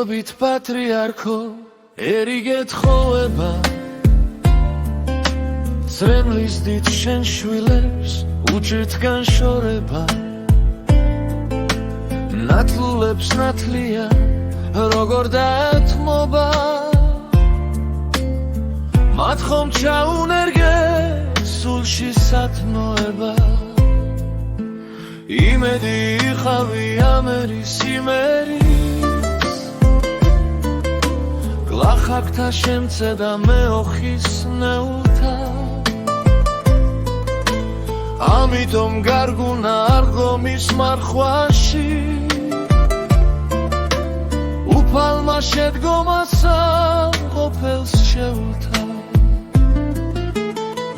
მშვიდობით პატრიარქო ერიგეთხოვება ზრემლის დიდ შენ შვილებს უჭირთგან შორება ნათლულებს ნათლია როგორ დაეთმობა მათ ხომ ჩაუნერგე სულში სათნოება იმედი იხავი ამერის იმერის გლახაკთა შემცედა მეოხის ნეულთა ამიტომ გარგუნა არღომის მარხვაში უფალმა შედგომასა ყოფილს შეულთა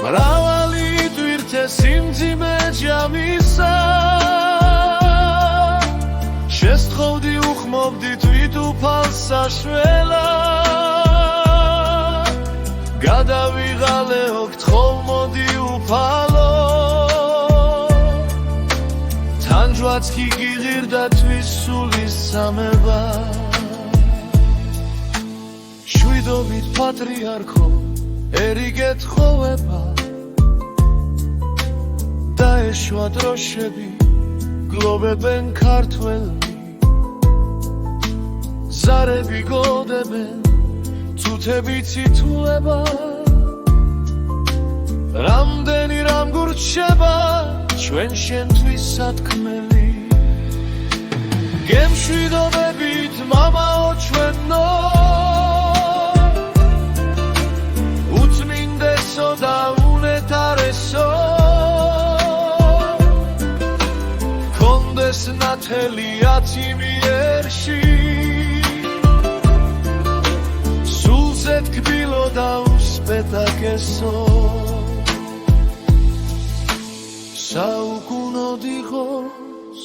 მრავალი ტვირთე სიმძიმე ჯამისა შესთხოვდი უხმობდი თვით უფალს საშველა გადავიღალეო გთხოვ მოდი უფალო თანჯვაც კი გიღირდა თვის სულის სამება მშვიდობით პატრიარქო ერიგეთხოვება დაეშვა დროშები გლობებენ ქართველი ზარები გოდებენ თუთები ციტულება რამდენი რამ გურჩება ჩვენ შენთვის სათქმელი გემშვიდობებით მამაო ჩვენო უწმინდესო და უნეტარესო კონდეს ნათელი ათიმიერში სულზე თკბილო და უსპეტაკესო საუკუნოდ იყოს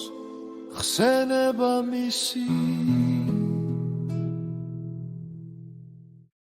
ხსენება მისი